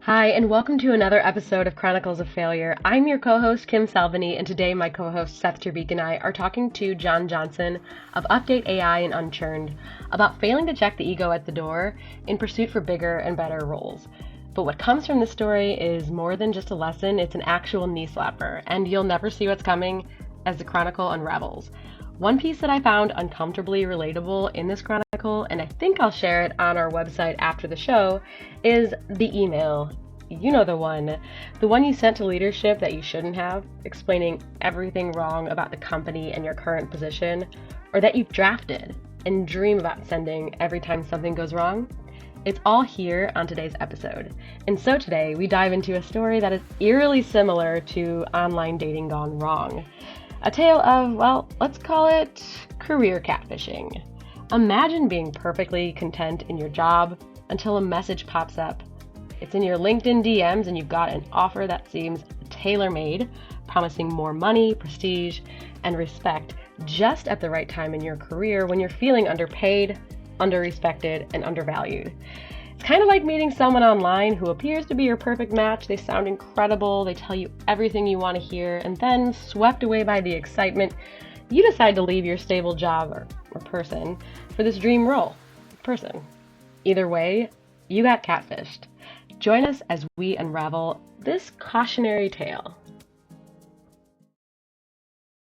Hi, and welcome to another episode of Chronicles of Failure. I'm your co-host, Kim Salvini, and today my co-host, Seth Terbeek, and I are talking to John Johnson of Update AI and Unchurned about failing to check the ego at the door in pursuit for bigger and better roles. But what comes from this story is more than just a lesson, it's an actual knee slapper, and you'll never see what's coming as the chronicle unravels. One piece that I found uncomfortably relatable in this chronicle, and I think I'll share it on our website after the show, is the email. You know the one you sent to leadership that you shouldn't have, explaining everything wrong about the company and your current position, or that you drafted and dream about sending every time something goes wrong. It's all here on today's episode. And so today we dive into a story that is eerily similar to online dating gone wrong. A tale of, well, let's call it career catfishing. Imagine being perfectly content in your job until a message pops up. It's in your LinkedIn DMs and you've got an offer that seems tailor-made, promising more money, prestige, and respect just at the right time in your career when you're feeling underpaid, underrespected, and undervalued. It's kind of like meeting someone online who appears to be your perfect match. They sound incredible, they tell you everything you want to hear, and then, swept away by the excitement, you decide to leave your stable job or person for this dream role. Person. Either way, you got catfished. Join us as we unravel this cautionary tale.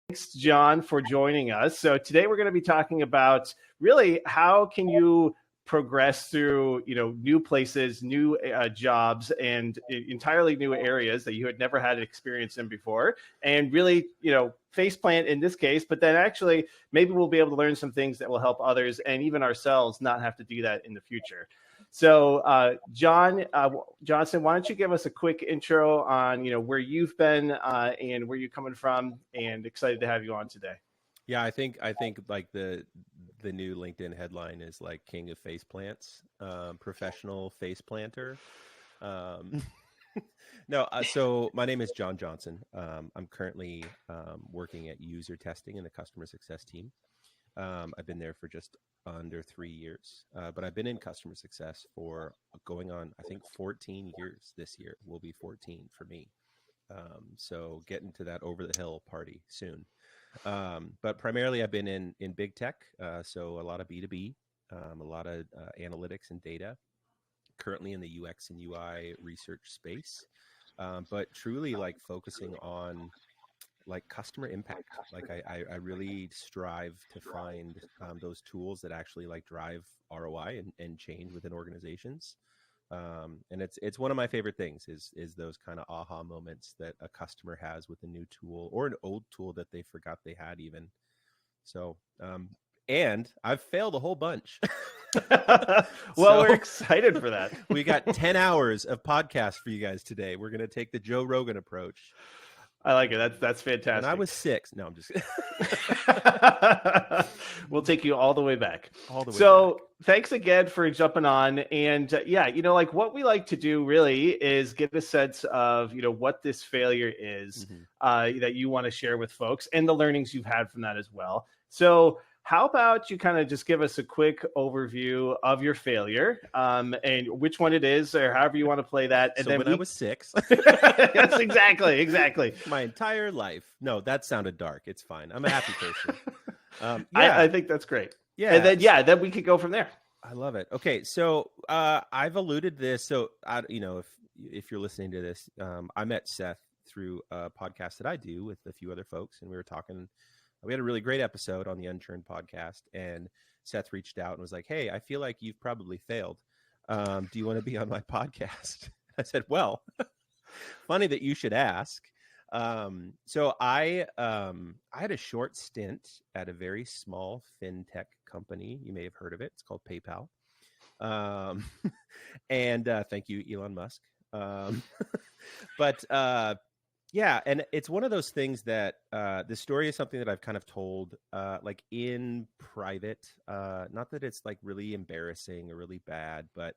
Thanks, John, for joining us. So today we're going to be talking about really how can you progress through, new places, new jobs, and entirely new areas that you had never had experience in before, and really, faceplant in this case. But then actually, maybe we'll be able to learn some things that will help others and even ourselves not have to do that in the future. So, John Johnson, why don't you give us a quick intro on, where you've been and where you're coming from, and excited to have you on today. Yeah, I think like the new LinkedIn headline is like King of Face Plants, professional face planter. No, so my name is John Johnson. I'm currently working at user testing in the customer success team. I've been there for just under 3 years, but I've been in customer success for going on, I think, 14 years this year. Will be 14 for me. So getting to that over the hill party soon. But primarily I've been in big tech. So a lot of B2B, a lot of analytics and data, currently in the UX and UI research space. But truly like focusing on like customer impact. Like I really strive to find those tools that actually like drive ROI and change within organizations. And it's one of my favorite things is those kind of aha moments that a customer has with a new tool or an old tool that they forgot they had even. So, and I've failed a whole bunch. Well, we're excited for that. We got 10 hours of podcast for you guys today. We're going to take the Joe Rogan approach. I like it. That's fantastic. And I was 6. No, I'm just We'll take you all the way back. All the way back. Thanks again for jumping on. And like what we like to do really is get a sense of, what this failure is that you want to share with folks and the learnings you've had from that as well. So how about you kind of just give us a quick overview of your failure and which one it is, or however you want to play that. And so then when I was 6. Yes, exactly. My entire life. No, that sounded dark. It's fine. I'm a happy person. I think that's great. Yeah. And then, then we could go from there. I love it. Okay. So I've alluded this. So, if you're listening to this, I met Seth through a podcast that I do with a few other folks, and we were talking. We had a really great episode on the Unchurned podcast, and Seth reached out and was like, "Hey, I feel like you've probably failed. Do you want to be on my podcast?" I said, "Well, funny that you should ask." So I had a short stint at a very small fintech company. You may have heard of it. It's called PayPal. And thank you, Elon Musk. But yeah, and it's one of those things that the story is something that I've kind of told like in private. Not that it's like really embarrassing or really bad, but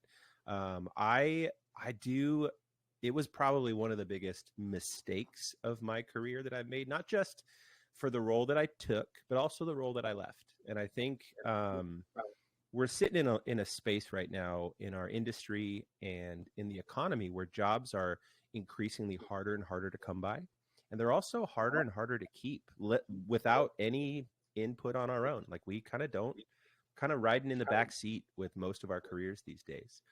I do. It was probably one of the biggest mistakes of my career that I've made, not just for the role that I took, but also the role that I left. And I think we're sitting in a space right now in our industry and in the economy where jobs are increasingly harder and harder to come by, and they're also harder and harder to keep without any input on our own. Like we kind of riding in the back seat with most of our careers these days.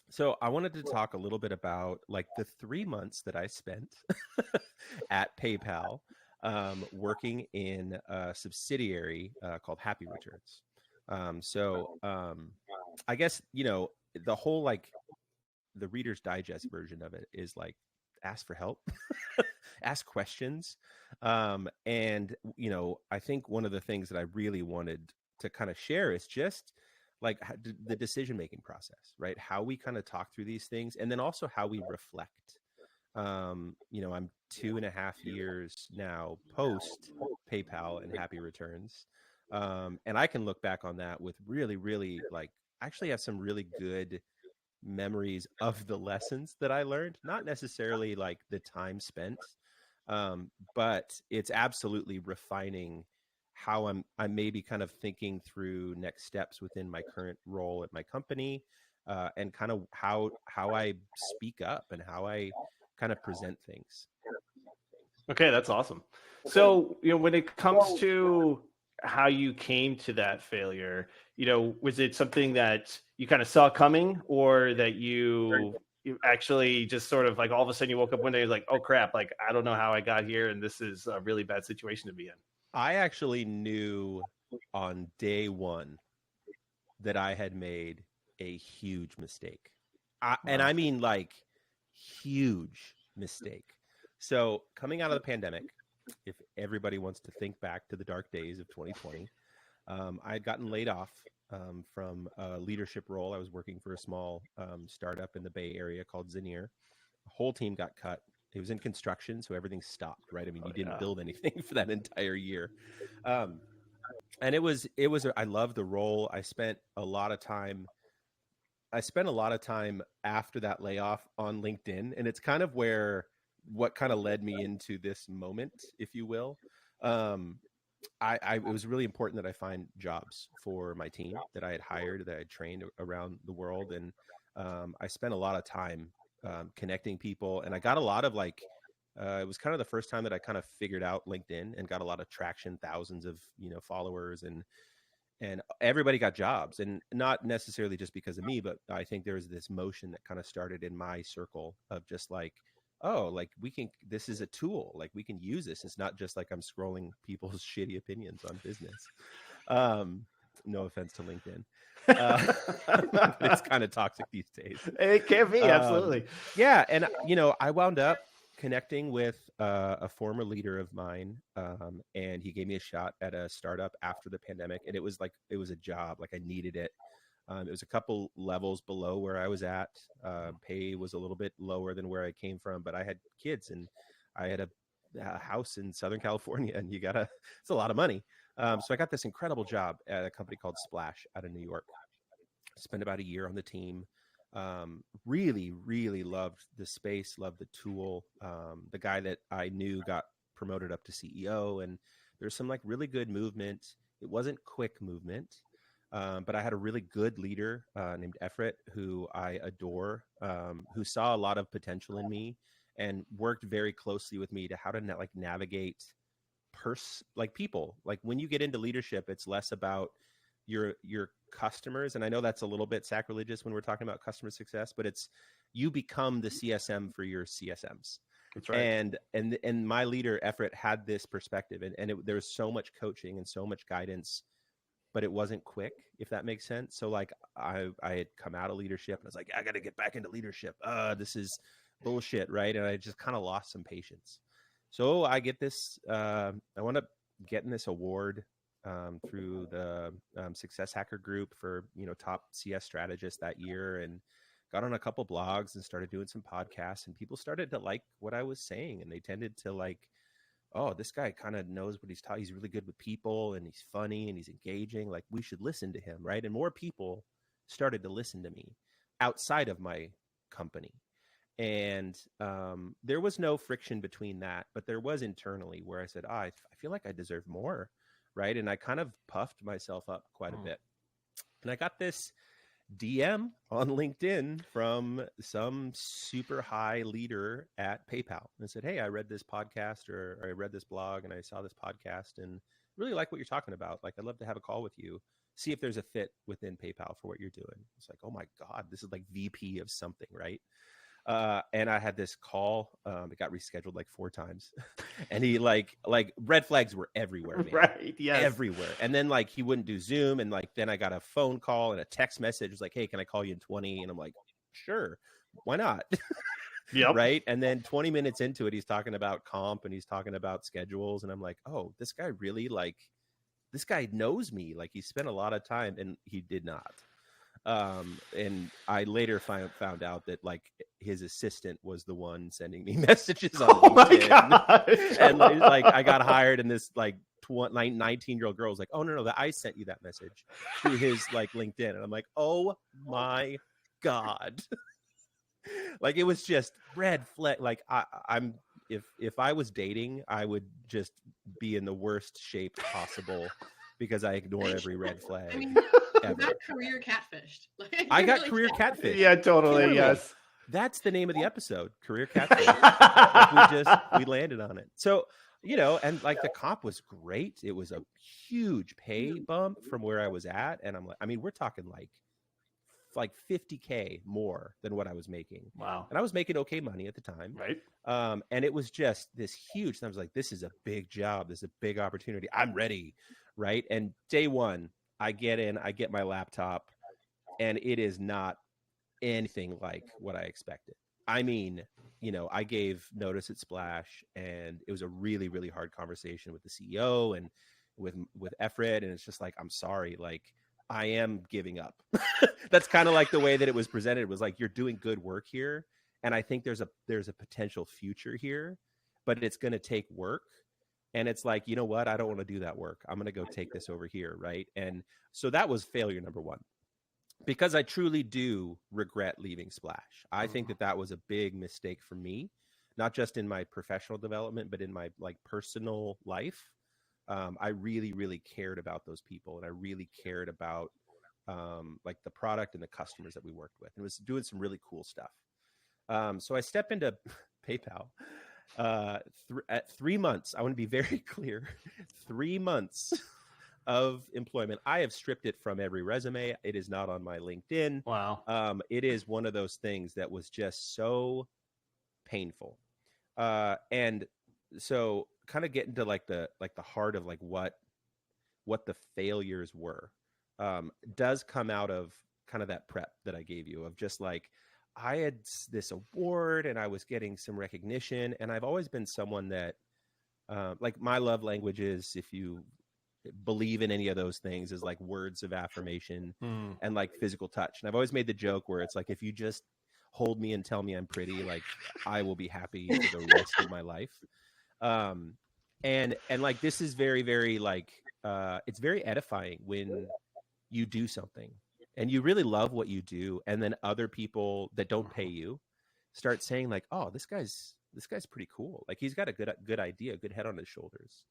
So I wanted to talk a little bit about like the 3 months that I spent at PayPal, working in a subsidiary called Happy Returns. I guess, the whole like the Reader's Digest version of it is like ask for help, ask questions. And, I think one of the things that I really wanted to kind of share is just like the decision-making process, right? How we kind of talk through these things, and then also how we reflect. I'm 2.5 years now post PayPal and Happy Returns. And I can look back on that with really, really like actually have some really good memories of the lessons that I learned, not necessarily like the time spent, but it's absolutely refining how I'm maybe kind of thinking through next steps within my current role at my company, and kind of how I speak up and how I kind of present things. Okay, that's awesome. So, when it comes to how you came to that failure, was it something that you kind of saw coming, or that you actually just sort of like all of a sudden you woke up one day and was like, oh crap, like I don't know how I got here and this is a really bad situation to be in? I actually knew on day one that I had made a huge mistake. And I mean like huge mistake. So coming out of the pandemic, if everybody wants to think back to the dark days of 2020, I had gotten laid off from a leadership role. I was working for a small startup in the Bay Area called Zanier. The whole team got cut. It was in construction, so everything stopped, right? I mean, you didn't build anything for that entire year. And it was, I loved the role. I spent a lot of time after that layoff on LinkedIn, and it's kind of what kind of led me into this moment, if you will. It was really important that I find jobs for my team that I had hired, that I had trained around the world. And I spent a lot of time connecting people, and I got a lot of like, it was kind of the first time that I kind of figured out LinkedIn and got a lot of traction, thousands of, followers, and everybody got jobs, and not necessarily just because of me, but I think there was this motion that kind of started in my circle of just like, oh, like this is a tool, like we can use this. It's not just like I'm scrolling people's shitty opinions on business. No offense to LinkedIn. But it's kind of toxic these days. It can be, absolutely. Yeah. And, I wound up connecting with a former leader of mine, and he gave me a shot at a startup after the pandemic. And it was a job, like I needed it. It was a couple levels below where I was at. Pay was a little bit lower than where I came from, but I had kids and I had a house in Southern California, and it's a lot of money. So I got this incredible job at a company called Splash out of New York. Spent about a year on the team. Really, really loved the space, loved the tool. The guy that I knew got promoted up to CEO, and there's some like really good movement. It wasn't quick movement. But I had a really good leader named Everett, who I adore, who saw a lot of potential in me and worked very closely with me to how to navigate people. Like when you get into leadership, it's less about your customers. And I know that's a little bit sacrilegious when we're talking about customer success, but it's you become the CSM for your CSMs. That's right. And my leader, Everett, had this perspective, and there was so much coaching and so much guidance, but it wasn't quick, if that makes sense. So like I had come out of leadership and I was like, I got to get back into leadership. This is bullshit. Right. And I just kind of lost some patience. So I get this, I wound up getting this award through the Success Hacker Group for, top CS strategist that year, and got on a couple blogs and started doing some podcasts, and people started to like what I was saying. And they tended to like, oh, this guy kind of knows what he's talking. He's really good with people, and he's funny, and he's engaging. Like, we should listen to him, right? And more people started to listen to me outside of my company. And there was no friction between that, but there was internally where I said, I feel like I deserve more. right? And I kind of puffed myself up quite a bit. And I got this DM on LinkedIn from some super high leader at PayPal and said, "Hey, I read this podcast or I read this blog and I saw this podcast and really like what you're talking about. Like, I'd love to have a call with you, see if there's a fit within PayPal for what you're doing." It's like, oh my God, this is like VP of something, right? And I had this call. It got rescheduled like 4 times, and he like red flags were everywhere, man. Right? Yes. Everywhere. And then like he wouldn't do Zoom, and like then I got a phone call and a text message. It was like, "Hey, can I call you in 20?" And I'm like, "Sure, why not?" Yep. Right. And then 20 minutes into it, he's talking about comp and he's talking about schedules, and I'm like, "Oh, this guy really this guy knows me. Like, he spent a lot of time," and he did not. And I later found out that like his assistant was the one sending me messages on LinkedIn. Gosh. And like I got hired, and this like 19-year-old girl was like, "Oh no, that I sent you that message through his like LinkedIn." And I'm like, "Oh my God." Like, it was just red flag. Like I'm if I was dating, I would just be in the worst shape possible because I ignore every red flag. I mean, ever. you got career catfished. Like, I got really career did. catfish. Yeah, totally. Totally. Yes. That's the name of the episode, career catfish. Like, we landed on it. So, and like the comp was great. It was a huge pay bump from where I was at. And I'm like, I mean, we're talking like 50K more than what I was making. Wow. And I was making okay money at the time. Right. And it was just this huge. And I was like, this is a big job. This is a big opportunity. I'm ready. Right. And day one, I get in, I get my laptop, and it is not anything like what I expected. I mean, I gave notice at Splash, and it was a really, really hard conversation with the CEO and with Efred. And it's just like, I'm sorry, like, I am giving up. That's kind of like the way that it was presented. It was like, you're doing good work here, and I think there's a potential future here, but it's going to take work. And it's like, you know what? I don't want to do that work. I'm going to go take this over here. Right. And so that was failure number one, because I truly do regret leaving Splash. I think that was a big mistake for me, not just in my professional development, but in my like personal life. I really, really cared about those people, and I really cared about like the product and the customers that we worked with, and was doing some really cool stuff. So I step into PayPal. At 3 months, I want to be very clear, 3 months of employment. I have stripped it from every resume. It is not on my LinkedIn. Wow. It is one of those things that was just so painful. And so kind of get into like the heart of like what the failures were, does come out of kind of that prep that I gave you of just like, I had this award and I was getting some recognition, and I've always been someone that like my love language is, if you believe in any of those things, is like words of affirmation and like physical touch. And I've always made the joke where it's like, if you just hold me and tell me I'm pretty, like I will be happy for the rest of my life. And like, this is very, very like, it's very edifying when you do something and you really love what you do, and then other people that don't pay you start saying like, "Oh, this guy's pretty cool. Like, he's got a good idea, good head on his shoulders."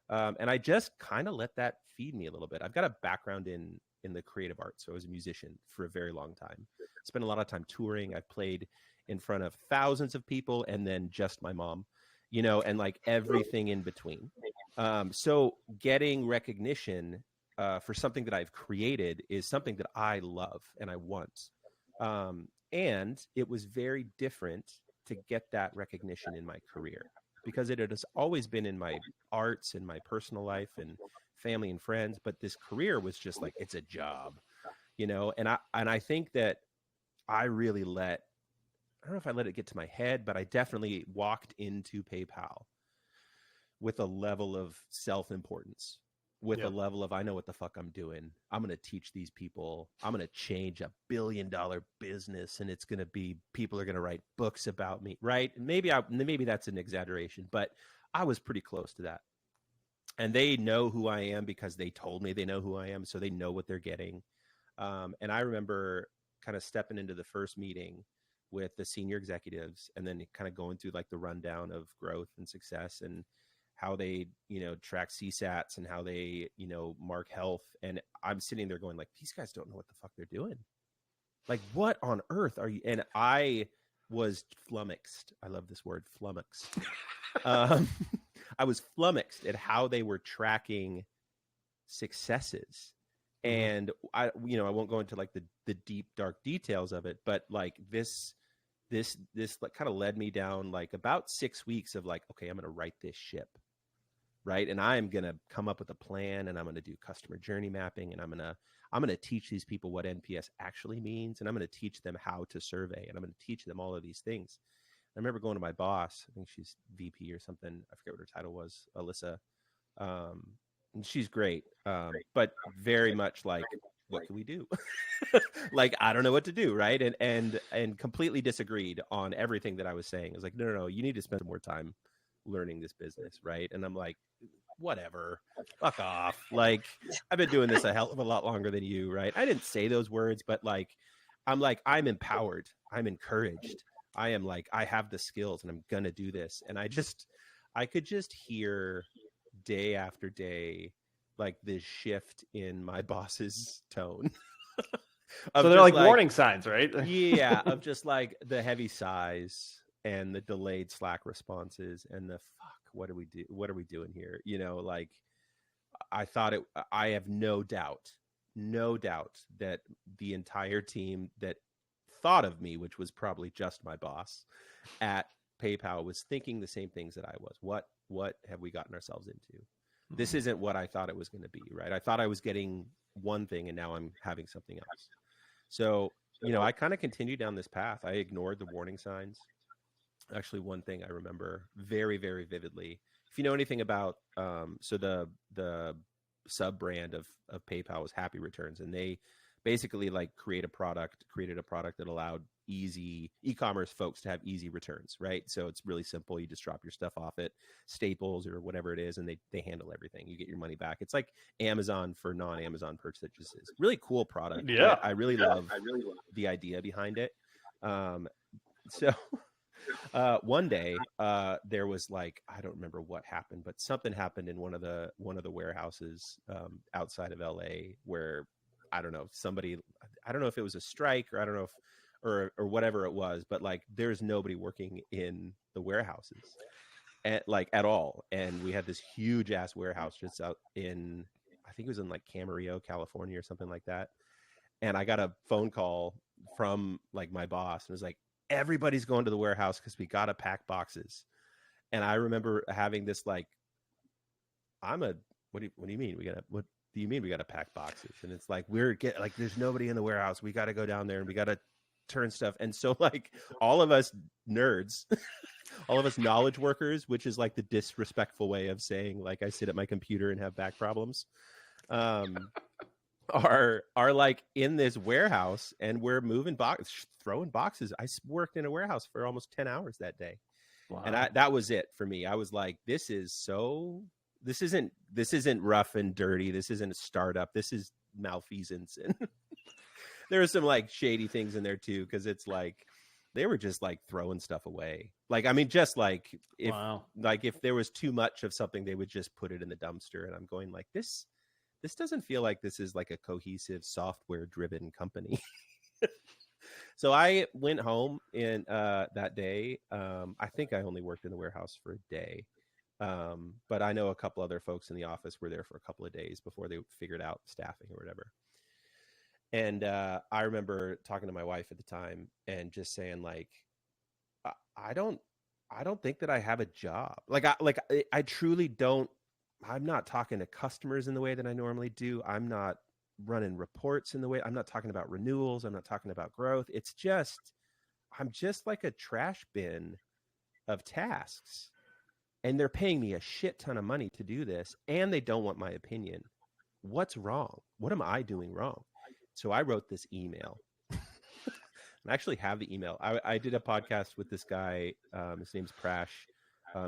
And I just kind of let that feed me a little bit. I've got a background in the creative arts, so I was a musician for a very long time. Spent a lot of time touring. I've played in front of thousands of people, and then just my mom, and like everything in between. So getting recognition for something that I've created is something that I love and I want. And it was very different to get that recognition in my career, because it has always been in my arts and my personal life and family and friends. But this career was just like, it's a job, and I think that I really I don't know if I let it get to my head, but I definitely walked into PayPal with a level of self-importance, with a level of, I know what the fuck I'm doing. I'm going to teach these people. I'm going to change $1 billion business, and it's going to be, people are going to write books about me. Right. Maybe that's an exaggeration, but I was pretty close to that. And they know who I am because they told me they know who I am. So they know what they're getting. And I remember kind of stepping into the first meeting with the senior executives, and then kind of going through like the rundown of growth and success. And how they, track CSATs and how they, mark health. And I'm sitting there going like, these guys don't know what the fuck they're doing. Like, what on earth are you? And I was flummoxed. I love this word, flummoxed. I was flummoxed at how they were tracking successes. And I won't go into like the deep, dark details of it, but like this like kind of led me down like about 6 weeks of like, okay, I'm going to right this ship. Right. And I am going to come up with a plan, and I'm going to do customer journey mapping, and I'm going to teach these people what NPS actually means. And I'm going to teach them how to survey, and I'm going to teach them all of these things. I remember going to my boss, I think she's VP or something. I forget what her title was, Alyssa. And she's great. But very much like, what can we do? Like, I don't know what to do. Right. And completely disagreed on everything that I was saying. I was like, no, you need to spend more time learning this business. Right. And I'm like, whatever, fuck off. Like, I've been doing this a hell of a lot longer than you. Right. I didn't say those words, but like, I'm empowered. I'm encouraged. I am like, I have the skills, and I'm going to do this. And I could just hear day after day, like this shift in my boss's tone. So they're like warning signs, right? Yeah. Of just like the heavy sighs and the delayed Slack responses and the fuck, what do we do? What are we doing here? Like I have no doubt that the entire team that thought of me, which was probably just my boss at PayPal, was thinking the same things that I was. What have we gotten ourselves into? This isn't what I thought it was going to be, right? I thought I was getting one thing, and now I'm having something else. So, I kind of continued down this path. I ignored the warning signs. Actually, one thing I remember very, very vividly, if you know anything about, so the sub brand of PayPal was Happy Returns, and they basically like created a product that allowed easy e-commerce folks to have easy returns, right? So it's really simple. You just drop your stuff off at Staples or whatever it is, and they handle everything. You get your money back. It's like Amazon for non-Amazon purchases. Really cool product. Yeah. I really love the idea behind it. So one day there was like, I don't remember what happened, but something happened in one of the warehouses outside of LA where, I don't know if it was a strike, or I don't know if, or whatever it was, but like there's nobody working in the warehouses at all. And we had this huge ass warehouse just out in, I think it was in like Camarillo, California or something like that. And I got a phone call from like my boss, and it was like, everybody's going to the warehouse because we got to pack boxes. And I remember having this like, what do you mean? What do you mean we got to pack boxes? And it's like, there's nobody in the warehouse. We got to go down there and we got to turn stuff. And so like all of us nerds, all of us knowledge workers, which is like the disrespectful way of saying like I sit at my computer and have back problems, are like in this warehouse, and we're moving throwing boxes. I worked in a warehouse for almost 10 hours that day. Wow. And that was it for me. I was like, this isn't rough and dirty. This isn't a startup. This is malfeasance. And there are some like shady things in there too, because it's like they were just like throwing stuff away. Like, I mean, just like if there was too much of something, they would just put it in the dumpster. And I'm going like, this doesn't feel like this is like a cohesive software driven company. So I went home in that day. I think I only worked in the warehouse for a day. But I know a couple other folks in the office were there for a couple of days before they figured out staffing or whatever. And I remember talking to my wife at the time and just saying like, I don't think that I have a job. I truly don't. I'm not talking to customers in the way that I normally do. I'm not running reports in the way. I'm not talking about renewals. I'm not talking about growth. I'm just like a trash bin of tasks. And they're paying me a shit ton of money to do this, and they don't want my opinion. What's wrong? What am I doing wrong? So I wrote this email. I actually have the email. I did a podcast with this guy. His name's Prash.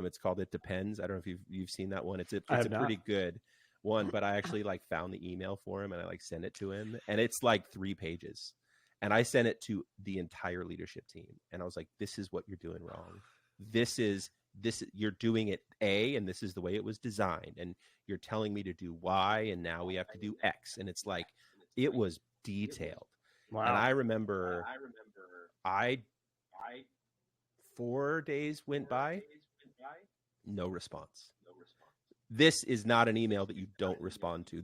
It's called It Depends. I don't know if you've seen that one. It's a pretty good one, but I actually like found the email for him, and I like sent it to him, and it's like 3 pages. And I sent it to the entire leadership team. And I was like, this is what you're doing wrong. This is you're doing it A, and this is the way it was designed, and you're telling me to do Y, and now we have to do X. And it's like, it was detailed. Wow. And I remember 4 days went by, no response. This is not an email that you don't respond to.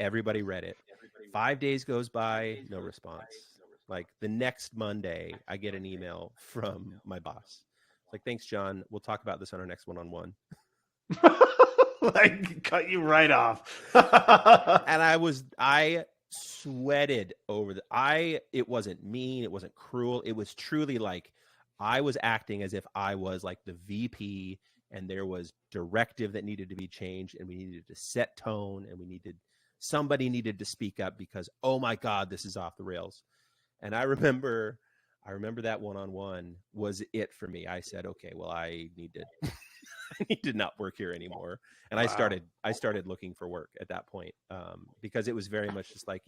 Everybody read it. 5 days goes by, no response. Like the next Monday, I get an email from my boss. It's like, thanks, John. We'll talk about this on our next one-on-one. Like, cut you right off. And I sweated over it wasn't mean. It wasn't cruel. It was truly like I was acting as if I was like the VP, and there was directive that needed to be changed, and we needed to set tone, and somebody needed to speak up because, oh my God, this is off the rails. And I remember that one-on-one was it for me. I said, okay, well, I need to not work here anymore. And wow. I started looking for work at that point, because it was very much just like,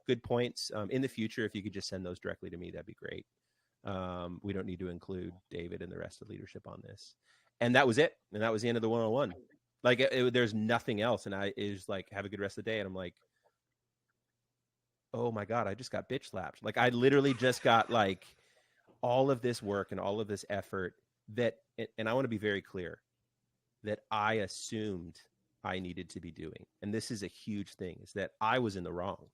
good points. In the future, if you could just send those directly to me, that'd be great. We don't need to include David and the rest of leadership on this. And that was it. And that was the end of the one-on-one. Like there's nothing else. And it was like, have a good rest of the day. And I'm like, oh my God, I just got bitch slapped. Like I literally just got like all of this work and all of this effort and I want to be very clear, that I assumed I needed to be doing. And this is a huge thing, is that I was in the wrong.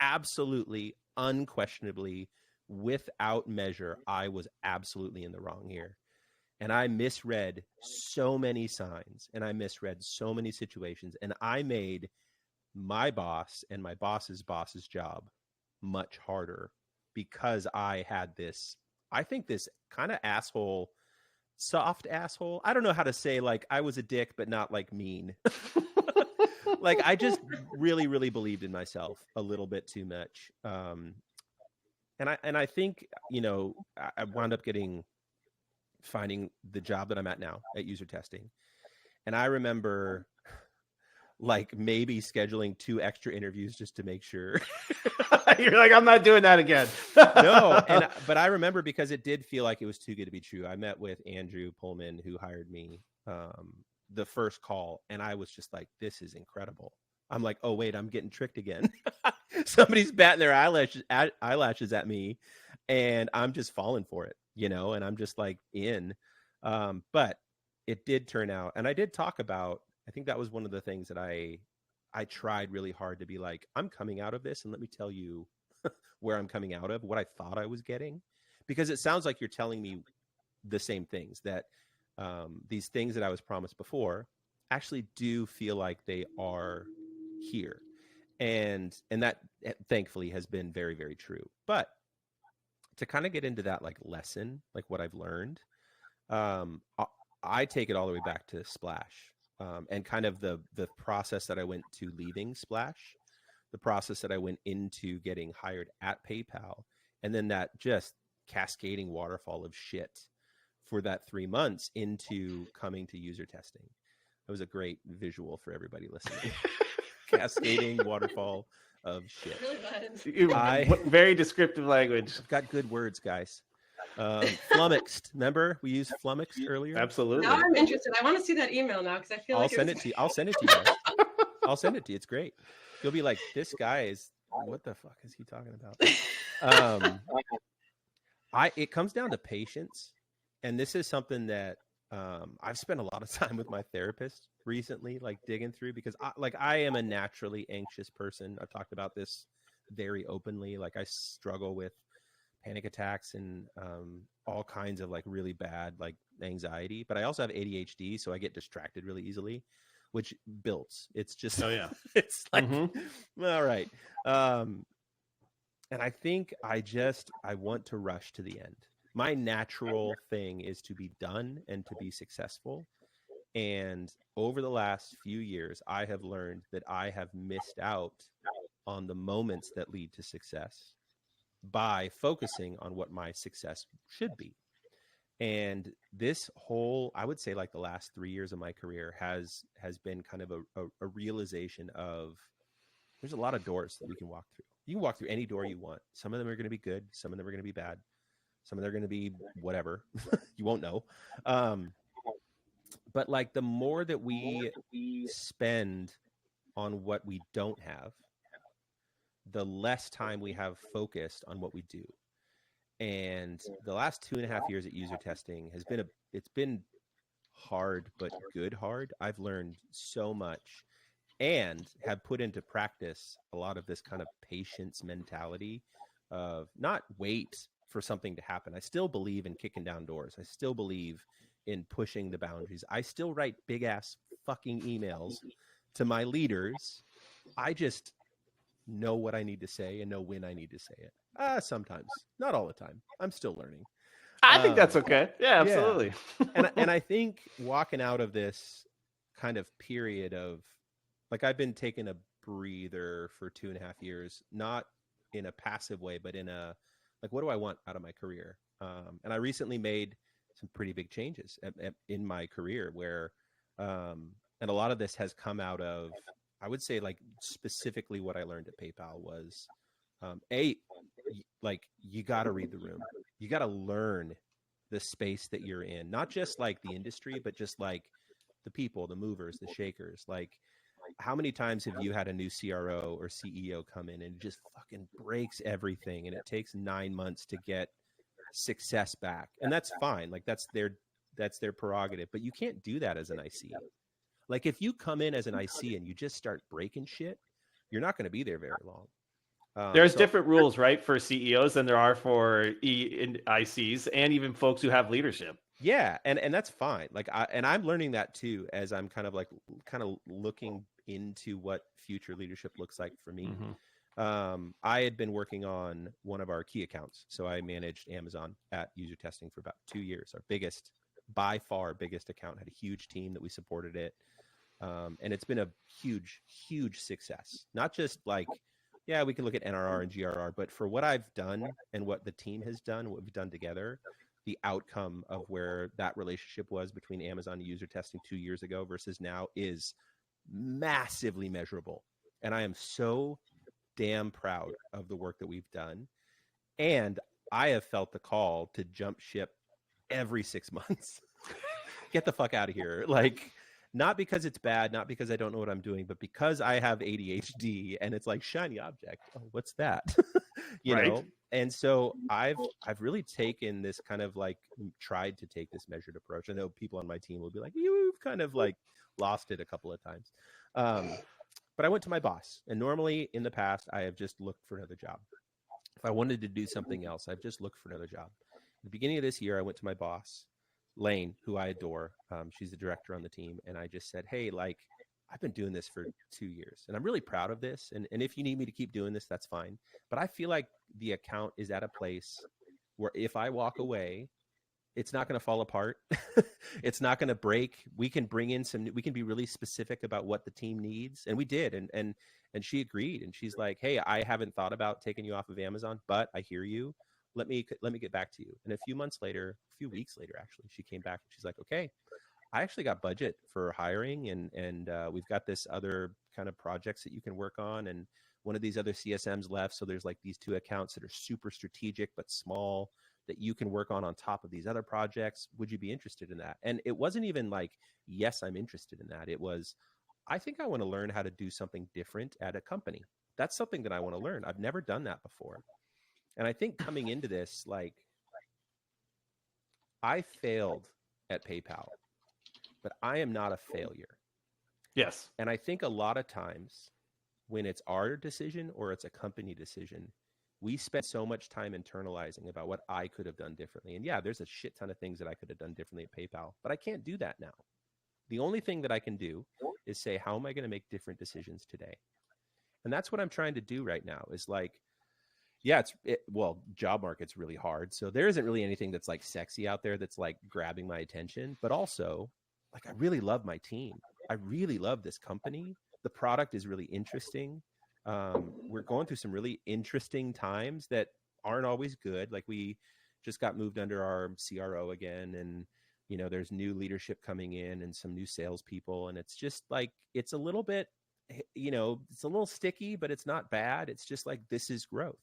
Absolutely, unquestionably, without measure, I was absolutely in the wrong here. And I misread so many signs, and I misread so many situations, and I made my boss and my boss's job much harder because I had this, I think this kind of asshole, soft asshole. I don't know how to say, like, I was a dick, but not like mean. Like I just really, really believed in myself a little bit too much. And I think, I wound up finding the job that I'm at now at user testing. And I remember like maybe scheduling 2 extra interviews just to make sure. You're like, I'm not doing that again. No. But I remember because it did feel like it was too good to be true. I met with Andrew Pullman, who hired me, the first call. And I was just like, this is incredible. I'm like, oh wait, I'm getting tricked again. Somebody's batting their eyelashes at me, and I'm just falling for it, and I'm just like in, but it did turn out. And I did talk about, I think that was one of the things that I tried really hard to be like, I'm coming out of this, and let me tell you where I'm coming out of, what I thought I was getting, because it sounds like you're telling me the same things, that these things that I was promised before actually do feel like they are here. And that thankfully has been very, very true. But to kind of get into that like lesson, like what I've learned, I take it all the way back to Splash. And kind of the process that I went to leaving Splash, the process that I went into getting hired at PayPal, and then that just cascading waterfall of shit for that 3 months into coming to user testing. That was a great visual for everybody listening. Cascading waterfall of shit. Very descriptive language. I've got good words, guys. Flummoxed. Remember we used flummoxed earlier? Absolutely. Now I'm interested. I want to see that email now because I feel I'll send it to you. I'll send it to you guys. I'll send it to you. It's great. You'll be like, this guy is, what the fuck is he talking about? It comes down to patience. And this is something that I've spent a lot of time with my therapist recently, like digging through, because I am a naturally anxious person. I've talked about this very openly. Like I struggle with panic attacks and all kinds of like really bad like anxiety, but I also have ADHD, so I get distracted really easily, which builds. It's just, oh yeah, it's like, all right. And I think I want to rush to the end. My natural thing is to be done and to be successful. And over the last few years, I have learned that I have missed out on the moments that lead to success by focusing on what my success should be. And this whole, I would say like the last 3 years of my career has been kind of a realization of there's a lot of doors that we can walk through. You can walk through any door you want. Some of them are going to be good. Some of them are going to be bad. Some of them are going to be whatever. You won't know. But like the more that we spend on what we don't have, the less time we have focused on what we do. And the last 2.5 years at user testing it's been hard, but good hard. I've learned so much and have put into practice a lot of this kind of patience mentality of not wait for something to happen. I still believe in kicking down doors. I still believe in pushing the boundaries. I still write big ass fucking emails to my leaders. I just know what I need to say and know when I need to say it. Sometimes, not all the time. I'm still learning. I think that's okay. Yeah, absolutely. Yeah. and I think walking out of this kind of period of, like, I've been taking a breather for 2.5 years, not in a passive way, but in a, like, what do I want out of my career? And I recently made some pretty big changes in my career where, and a lot of this has come out of, I would say, like, specifically what I learned at PayPal was, like, you got to read the room. You got to learn the space that you're in, not just like the industry, but just like the people, the movers, the shakers. Like, how many times have you had a new CRO or CEO come in and just fucking breaks everything, and it takes 9 months to get success back? And that's fine. Like, that's their prerogative, but you can't do that as an IC. Like, if you come in as an IC and you just start breaking shit, you're not going to be there very long. There's different rules, right, for CEOs than there are for ICs and even folks who have leadership. Yeah, and that's fine. Like, I'm learning that too, as I'm kind of looking into what future leadership looks like for me. Mm-hmm. I had been working on one of our key accounts, so I managed Amazon at user testing for about 2 years. Our biggest, by far biggest account, had a huge team that we supported it, and it's been a huge success. Not just like, yeah, we can look at NRR and GRR, but for what I've done and what the team has done, what we've done together, the outcome of where that relationship was between Amazon and user testing 2 years ago versus now is massively measurable. And I am so damn proud of the work that we've done. And I have felt the call to jump ship every 6 months. Get the fuck out of here. Like, not because it's bad, not because I don't know what I'm doing, but because I have ADHD and it's like shiny object. Oh, what's that? you right. know? And so I've really taken this kind of, like, tried to take this measured approach. I know people on my team will be like, you've kind of like lost it a couple of times. But I went to my boss, and normally in the past, I have just looked for another job. If I wanted to do something else, I've just looked for another job. At the beginning of this year, I went to my boss, Lane, who I adore. She's the director on the team. And I just said, hey, like, I've been doing this for 2 years and I'm really proud of this. And if you need me to keep doing this, that's fine. But I feel like the account is at a place where if I walk away, it's not going to fall apart. It's not going to break. We can bring in we can be really specific about what the team needs. And we did. And she agreed. And she's like, hey, I haven't thought about taking you off of Amazon, but I hear you. Let me get back to you. And a few weeks later, actually, she came back and she's like, okay, I actually got budget for hiring, and we've got this other kind of projects that you can work on. And one of these other CSMs left. So there's like these 2 accounts that are super strategic, but small, that you can work on top of these other projects. Would you be interested in that? And it wasn't even like, yes, I'm interested in that. It was, I think I want to learn how to do something different at a company. That's something that I want to learn. I've never done that before. And I think coming into this, like, I failed at PayPal, but I am not a failure. Yes. And I think a lot of times when it's our decision or it's a company decision, we spend so much time internalizing about what I could have done differently. And yeah, there's a shit ton of things that I could have done differently at PayPal, but I can't do that now. The only thing that I can do is say, how am I going to make different decisions today? And that's what I'm trying to do right now, is like, yeah, well, job market's really hard. So there isn't really anything that's like sexy out there that's like grabbing my attention. But also, like, I really love my team. I really love this company. The product is really interesting. We're going through some really interesting times that aren't always good. Like, we just got moved under our CRO again. And, you know, there's new leadership coming in and some new salespeople. And it's just like, it's a little bit, you know, it's a little sticky, but it's not bad. It's just like, this is growth.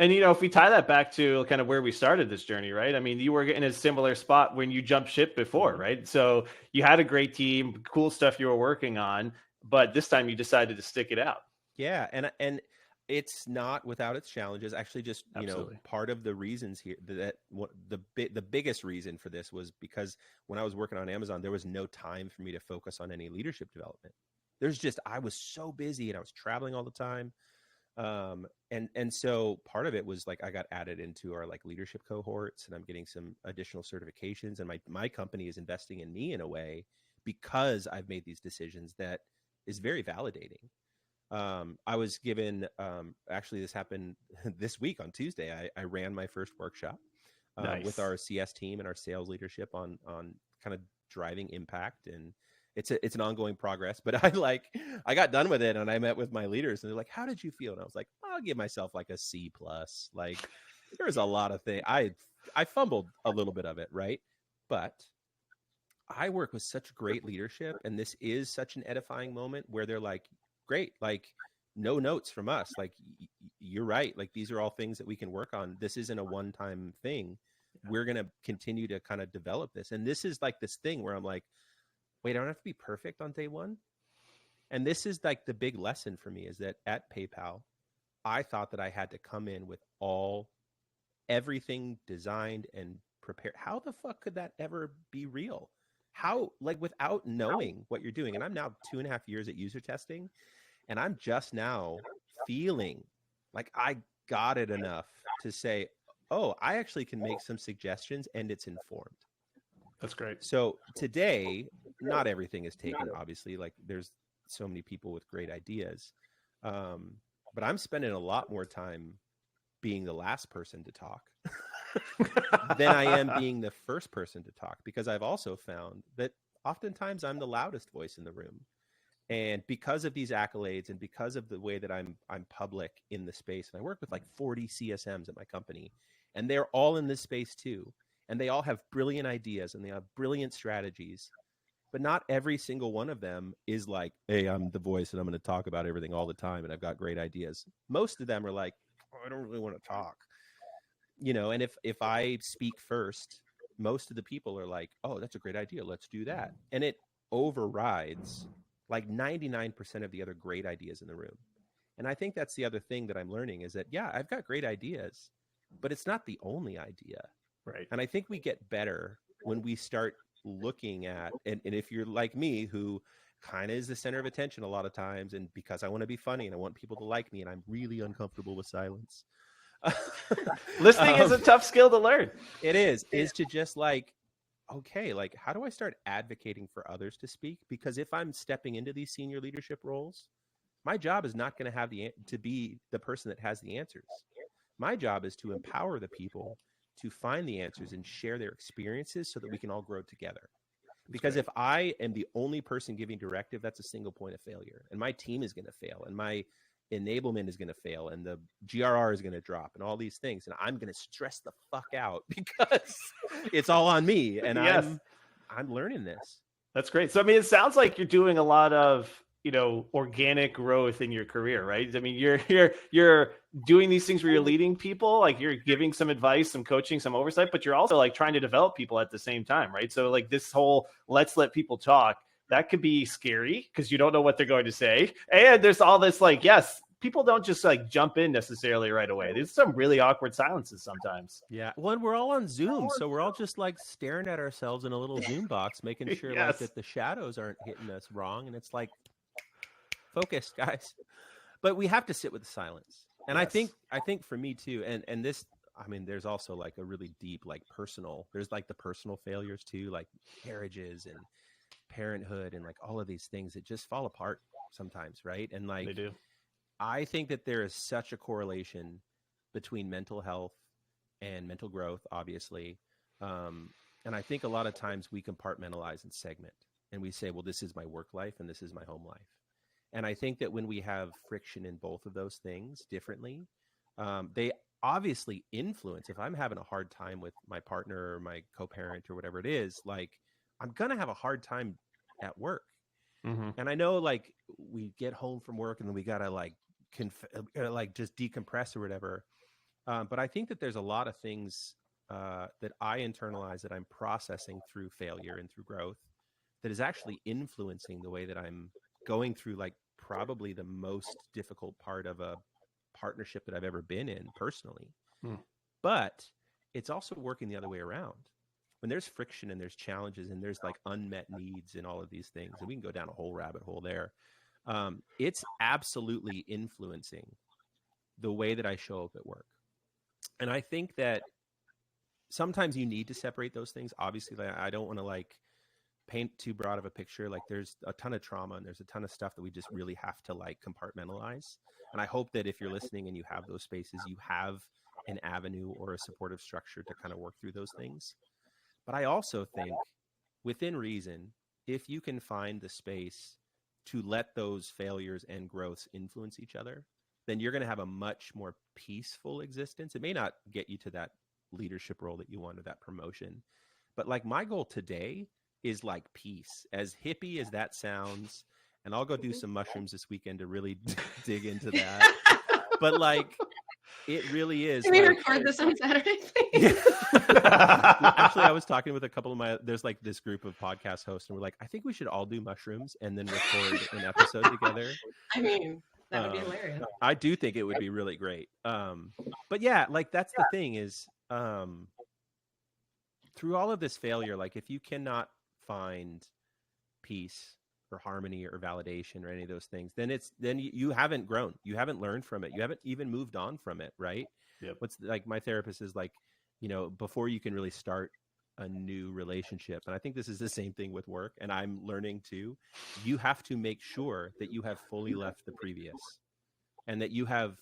And, if we tie that back to kind of where we started this journey, right? I mean, you were in a similar spot when you jumped ship before, right? So you had a great team, cool stuff you were working on, but this time you decided to stick it out. Yeah, and it's not without its challenges. Actually, just Absolutely. part of the reasons here that the biggest reason for this was because when I was working on Amazon, there was no time for me to focus on any leadership development. I was so busy and I was traveling all the time. And so part of it was like I got added into our like leadership cohorts, and I'm getting some additional certifications, and my company is investing in me in a way because I've made these decisions that is very validating. I was given, actually this happened this week on Tuesday. I ran my first workshop Nice. with our CS team and our sales leadership on kind of driving impact. And it's an ongoing progress, but I got done with it and I met with my leaders and they're like, how did you feel? And I was like, I'll give myself like a C+. Like there was a lot of things. I fumbled a little bit of it. Right. But I work with such great leadership, and this is such an edifying moment where they're like, great, like no notes from us. Like you're right. Like these are all things that we can work on. This isn't a one-time thing. We're going to continue to kind of develop this. And this is like this thing where I'm like, wait, I don't have to be perfect on day one. And this is like the big lesson for me is that at PayPal, I thought that I had to come in with everything designed and prepared. How the fuck could that ever be real? How, like, without knowing what you're doing? And I'm now 2.5 years at user testing, and I'm just now feeling like I got it enough to say, oh, I actually can make some suggestions and it's informed. That's great. So today, not everything is taken, obviously. Like there's so many people with great ideas. But I'm spending a lot more time being the last person to talk than I am being the first person to talk, because I've also found that oftentimes I'm the loudest voice in the room. And because of these accolades and because of the way that I'm public in the space, and I work with like 40 CSMs at my company, and they're all in this space too. And they all have brilliant ideas and they have brilliant strategies, but not every single one of them is like, hey, I'm the voice and I'm going to talk about everything all the time. And I've got great ideas. Most of them are like, oh, I don't really want to talk. And if I speak first, most of the people are like, oh, that's a great idea. Let's do that. And it overrides like 99% of the other great ideas in the room. And I think that's the other thing that I'm learning is that, yeah, I've got great ideas, but it's not the only idea. Right. And I think we get better when we start looking at, and if you're like me, who kind of is the center of attention a lot of times, and because I want to be funny and I want people to like me, and I'm really uncomfortable with silence. Listening is a tough skill to learn. It is to just like, okay, like how do I start advocating for others to speak? Because if I'm stepping into these senior leadership roles, my job is not going to have to be the person that has the answers. My job is to empower the people to find the answers and share their experiences so that we can all grow together. Because if I am the only person giving directive, that's a single point of failure. And my team is going to fail, and my enablement is going to fail, and the GRR is going to drop, and all these things. And I'm going to stress the fuck out because it's all on me. And yes. I'm learning this. That's great. So, I mean, it sounds like you're doing a lot of, organic growth in your career, right? I mean, you're doing these things where you're leading people, like you're giving some advice, some coaching, some oversight, but you're also like trying to develop people at the same time, right? So like this whole let's let people talk, that could be scary because you don't know what they're going to say. And there's all this like, yes, people don't just like jump in necessarily right away. There's some really awkward silences sometimes. Yeah. Well, and we're all on Zoom. So we're all just like staring at ourselves in a little Zoom box, making sure Yes. like that the shadows aren't hitting us wrong. And it's like, focus, guys. But we have to sit with the silence. And Yes. I think for me too, and this, I mean, there's also like a really deep, like personal, there's like the personal failures too, like marriages and parenthood and like all of these things that just fall apart sometimes, right? And like, They do. I think that there is such a correlation between mental health and mental growth, obviously. And I think a lot of times we compartmentalize and segment, and we say, well, this is my work life and this is my home life. And I think that when we have friction in both of those things differently, they obviously influence. If I'm having a hard time with my partner or my co-parent or whatever it is, like I'm going to have a hard time at work. Mm-hmm. And I know like we get home from work and then we got to like just decompress or whatever. But I think that there's a lot of things that I internalize that I'm processing through failure and through growth that is actually influencing the way that I'm going through, like, probably the most difficult part of a partnership that I've ever been in personally. But it's also working the other way around. When there's friction and there's challenges and there's like unmet needs and all of these things, and we can go down a whole rabbit hole there, it's absolutely influencing the way that I show up at work. And I think that sometimes you need to separate those things. Obviously, like, I don't want to like paint too broad of a picture. Like, there's a ton of trauma and there's a ton of stuff that we just really have to like compartmentalize. And I hope that if you're listening and you have those spaces, you have an avenue or a supportive structure to kind of work through those things. But I also think, within reason, if you can find the space to let those failures and growths influence each other, then you're going to have a much more peaceful existence. It may not get you to that leadership role that you want or that promotion, but like my goal today is like peace, as hippie as that sounds. And I'll go do some mushrooms this weekend to really dig into that. But like, it really is. Can we record this on Saturday? Actually, I was talking with a couple of there's like this group of podcast hosts, and we're like, I think we should all do mushrooms and then record an episode together. I mean, that would be hilarious. I do think it would be really great. But yeah, like that's the thing is, through all of this failure, like if you cannot find peace or harmony or validation or any of those things, then you haven't grown. You haven't learned from it. You haven't even moved on from it, right? Yep. What's like my therapist is like, before you can really start a new relationship, and I think this is the same thing with work, and I'm learning too, you have to make sure that you have fully left the previous, and that you have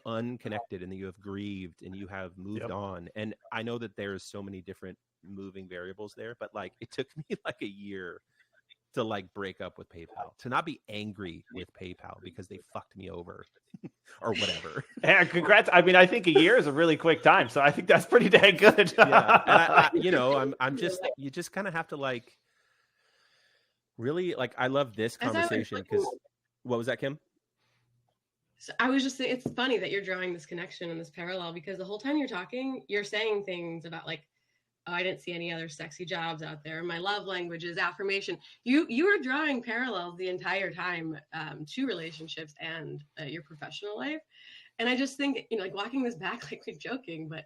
unconnected, and that you have grieved, and you have moved on. And I know that there's so many different moving variables there, but like it took me like a year to like break up with PayPal, to not be angry with PayPal because they fucked me over or whatever. Yeah, congrats. I mean, I think a year is a really quick time, so I think that's pretty dang good. Yeah, and I'm just, you just kind of have to like really like. I love this conversation because what was that, Kim? So I was just saying, it's funny that you're drawing this connection and this parallel, because the whole time you're talking, you're saying things about like, oh, I didn't see any other sexy jobs out there. My love language is affirmation. You were drawing parallels the entire time to relationships and your professional life. And I just think, like walking this back, like we're joking, but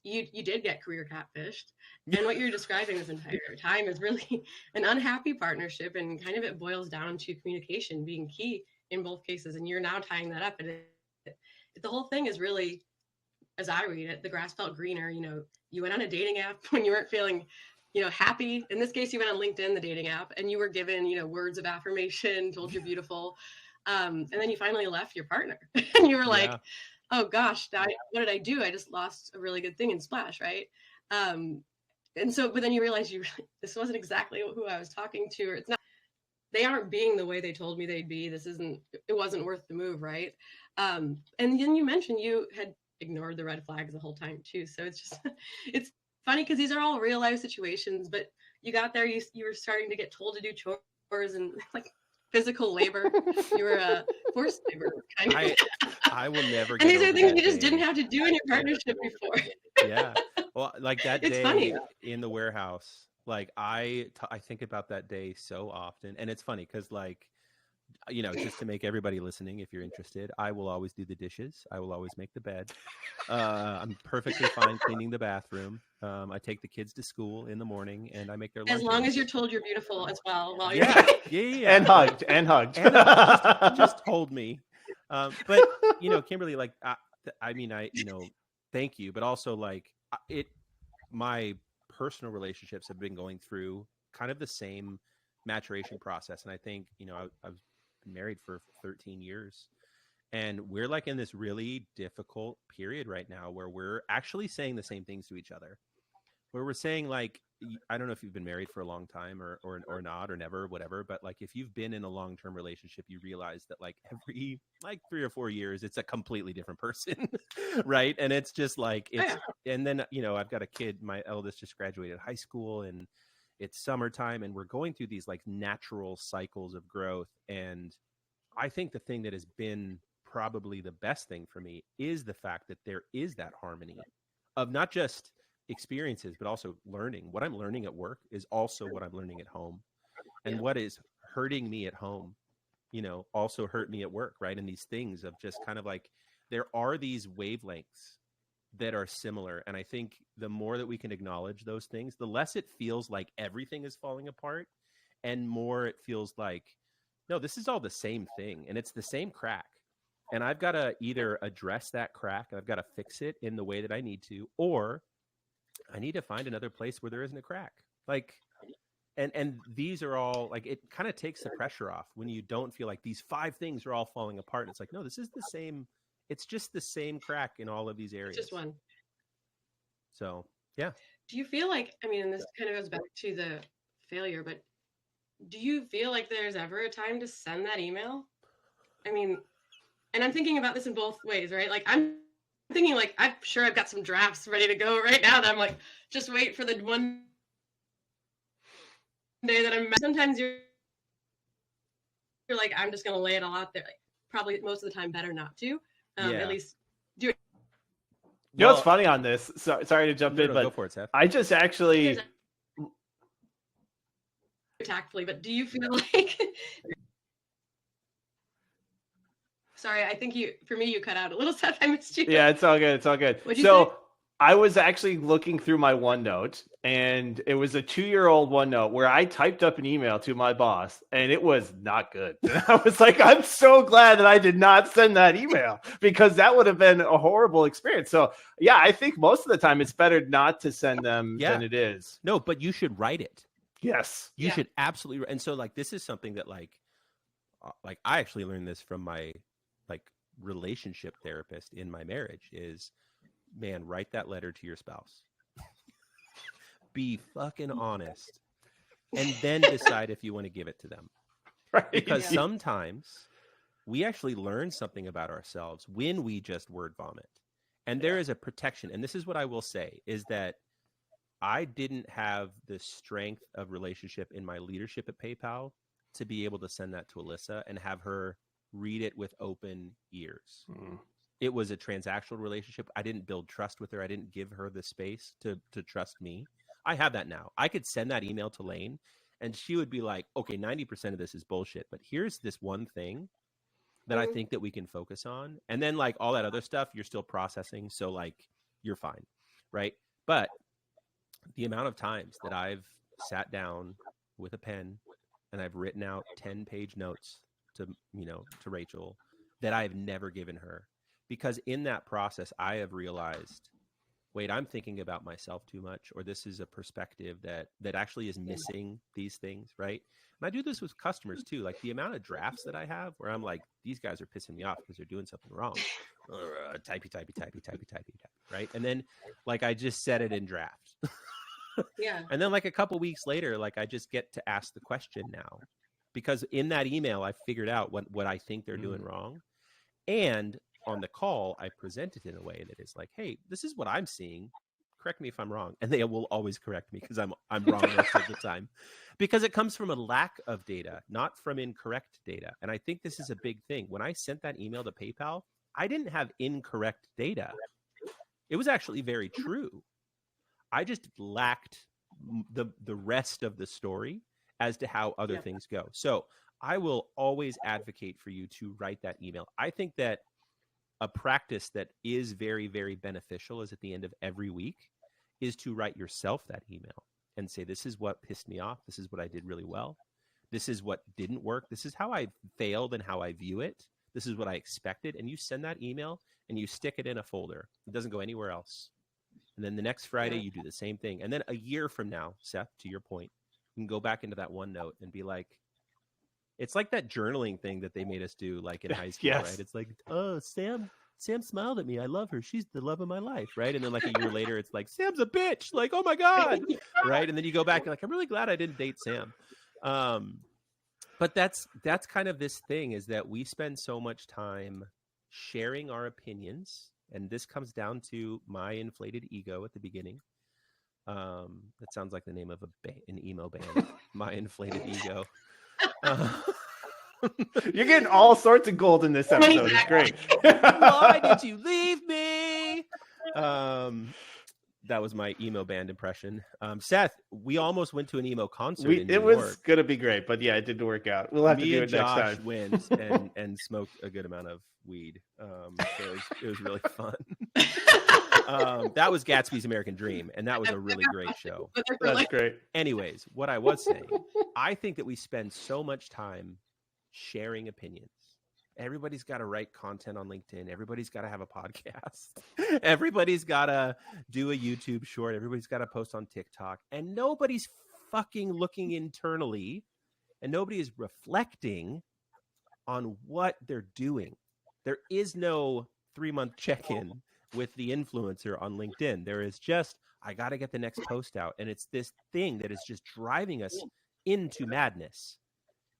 you did get career catfished. And what you're describing this entire time is really an unhappy partnership. And kind of it boils down to communication being key in both cases. And you're now tying that up. And the whole thing is really, as I read it, the grass felt greener. You went on a dating app when you weren't feeling, happy. In this case, you went on LinkedIn, the dating app, and you were given, words of affirmation, told you're beautiful. And then you finally left your partner and you were like, oh gosh, what did I do? I just lost a really good thing in Splash. Right. And so, but then you realize this wasn't exactly who I was talking to, or it's not, they aren't being the way they told me they'd be. It wasn't worth the move. Right. And then you mentioned you had ignored the red flags the whole time too. So it's funny because these are all real life situations, but you got there, you were starting to get told to do chores and like physical labor. You were a forced labor kind of. I will never get and these are things you day. just didn't have to do in your partnership before. Yeah. Well, like that day funny. In the warehouse, like I think about that day so often. And it's funny because like, just to make everybody listening, if you're interested, I will always do the dishes. I will always make the bed. I'm perfectly fine cleaning the bathroom. I take the kids to school in the morning and I make their lunch. As long as you're told you're beautiful as well. While you're yeah. And hugged. Just hold me. But, Kimberly, like, thank you. But also like my personal relationships have been going through kind of the same maturation process. And I think, I've been married for 13 years and we're like in this really difficult period right now where we're actually saying the same things to each other, where we're saying like, I don't know if you've been married for a long time or not, or never, whatever, but like if you've been in a long-term relationship, you realize that like every like 3 or 4 years, it's a completely different person. Right. And it's just like, and then, I've got a kid, my eldest just graduated high school and it's summertime and we're going through these like natural cycles of growth. And I think the thing that has been probably the best thing for me is the fact that there is that harmony of not just experiences, but also learning. What I'm learning at work is also what I'm learning at home. And what is hurting me at home, also hurt me at work, right? And these things of just kind of like, there are these wavelengths that are similar. And I think the more that we can acknowledge those things, the less it feels like everything is falling apart, and more it feels like, no, this is all the same thing, and it's the same crack. And I've got to either address that crack, and I've got to fix it in the way that I need to, or I need to find another place where there isn't a crack. Like, and these are all like, it kind of takes the pressure off when you don't feel like these 5 things are all falling apart. And it's like, no, this is the same. It's just the same crack in all of these areas. It's just one. So, yeah. Do you feel like, I mean, and this kind of goes back to the failure, but do you feel like there's ever a time to send that email? I mean, and I'm thinking about this in both ways, right? Like, I'm thinking like, I'm sure I've got some drafts ready to go right now that I'm like, just wait for the one day that I'm, sometimes you're like, I'm just going to lay it all out there. Like, probably most of the time better not to, at least do it. You know what's funny on this? Sorry to jump in, but go for it, Seth. I just actually tactfully, but do you feel like sorry, I think for me you cut out a little, Seth. I missed you. Yeah, it's all good. It's all good. What'd you say? I was actually looking through my OneNote, and it was a 2-year-old OneNote where I typed up an email to my boss, and it was not good. And I was like, I'm so glad that I did not send that email, because that would have been a horrible experience. So, yeah, I think most of the time it's better not to send them than it is. No, but you should write it. Yes. You should absolutely. And so, like, this is something that, like I actually learned this from my, like, relationship therapist in my marriage is, man, write that letter to your spouse. Be fucking honest. And then decide if you want to give it to them. Right. Because sometimes we actually learn something about ourselves when we just word vomit. And there is a protection. And this is what I will say, is that I didn't have the strength of relationship in my leadership at PayPal to be able to send that to Alyssa and have her read it with open ears. It was a transactional relationship. I didn't build trust with her. I didn't give her the space to trust me. I have that now. I could send that email to Lane and she would be like, okay, 90% of this is bullshit, but here's this one thing that I think that we can focus on. And then, like, all that other stuff, you're still processing. So, like, you're fine. Right. But the amount of times that I've sat down with a pen and I've written out 10-page notes to Rachel that I've never given her, because in that process, I have realized, wait, I'm thinking about myself too much, or this is a perspective that actually is missing these things, right? And I do this with customers too. Like, the amount of drafts that I have where I'm like, these guys are pissing me off because they're doing something wrong. Typey, right? And then, like, I just set it in draft. Yeah. And then, like, a couple weeks later, like, I just get to ask the question now, because in that email, I figured out what I think they're doing wrong. And on the call, I present it in a way that is like, hey, this is what I'm seeing. Correct me if I'm wrong. And they will always correct me because I'm wrong most of the time, because it comes from a lack of data, not from incorrect data. And I think this is a big thing. When I sent that email to PayPal, I didn't have incorrect data. It was actually very true. I just lacked the rest of the story as to how other things go. So I will always advocate for you to write that email. I think that a practice that is very, very beneficial is at the end of every week is to write yourself that email and say, this is what pissed me off. This is what I did really well. This is what didn't work. This is how I failed and how I view it. This is what I expected. And you send that email and you stick it in a folder. It doesn't go anywhere else. And then the next Friday, you do the same thing. And then a year from now, Seth, to your point, you can go back into that OneNote and be like, it's like that journaling thing that they made us do, like in high school, right? It's like, oh, Sam smiled at me. I love her. She's the love of my life, right? And then, like, a year later, it's like, Sam's a bitch. Like, oh my God, right? And then you go back and, like, I'm really glad I didn't date Sam. But that's kind of this thing, is that we spend so much time sharing our opinions. And this comes down to my inflated ego at the beginning. That sounds like the name of an emo band, My Inflated Ego. You're getting all sorts of gold in this episode. It's great. Why did you leave me? That was my emo band impression. Seth, we almost went to an emo concert in New It York. was going to be great, but yeah, it didn't work out. We'll have to do it next time. Went and smoked a good amount of weed. So it was really fun. That was Gatsby's American Dream, and that was a really great show. That's great. Anyways, what I was saying, I think that we spend so much time sharing opinions. Everybody's got to write content on LinkedIn. Everybody's got to have a podcast. Everybody's got to do a YouTube short. Everybody's got to post on TikTok. And nobody's fucking looking internally, and nobody is reflecting on what they're doing. There is no 3-month check-in with the influencer on LinkedIn. There is just, I got to get the next post out. And it's this thing that is just driving us into madness.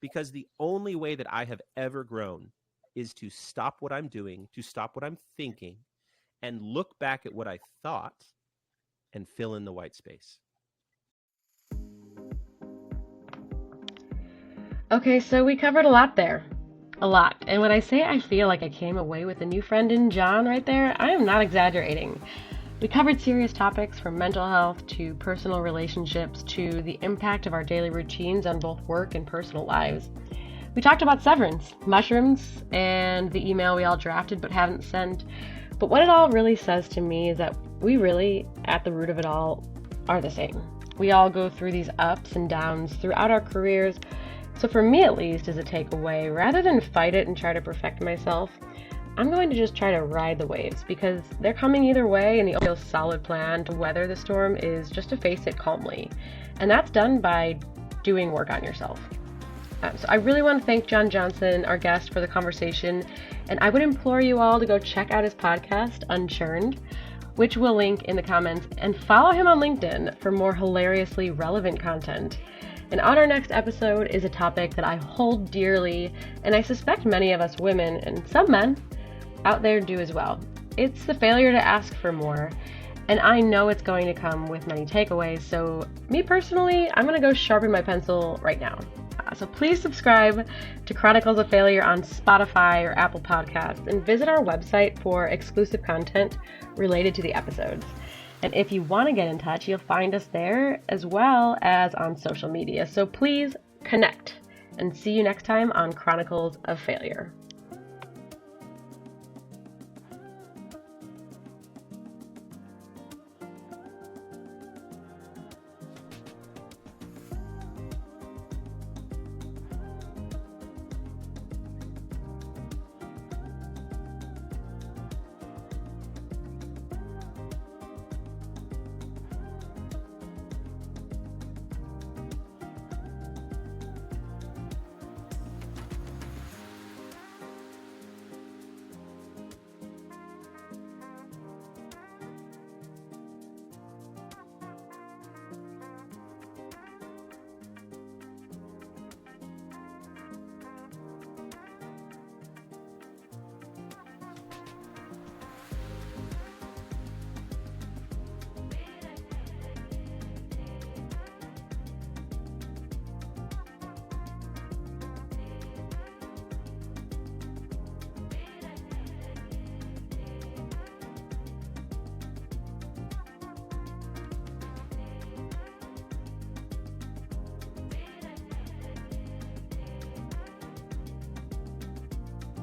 Because the only way that I have ever grown is to stop what I'm doing, to stop what I'm thinking, and look back at what I thought and fill in the white space. Okay, so we covered a lot there. A lot. And when I say I feel like I came away with a new friend in John right there, I am not exaggerating. We covered serious topics from mental health to personal relationships to the impact of our daily routines on both work and personal lives. We talked about severance, mushrooms, and the email we all drafted but haven't sent. But what it all really says to me is that we really, at the root of it all, are the same. We all go through these ups and downs throughout our careers. So for me at least, as a takeaway, rather than fight it and try to perfect myself, I'm going to just try to ride the waves because they're coming either way, and the only solid plan to weather the storm is just to face it calmly. And that's done by doing work on yourself. So I really want to thank John Johnson, our guest, for the conversation, and I would implore you all to go check out his podcast, Unchurned, which we'll link in the comments, and follow him on LinkedIn for more hilariously relevant content. And on our next episode is a topic that I hold dearly, and I suspect many of us women, and some men, out there do as well. It's the failure to ask for more, and I know it's going to come with many takeaways, so me personally, I'm going to go sharpen my pencil right now. So please subscribe to Chronicles of Failure on Spotify or Apple Podcasts, and visit our website for exclusive content related to the episodes. And if you want to get in touch, you'll find us there as well as on social media. So please connect, and see you next time on Chronicles of Failure.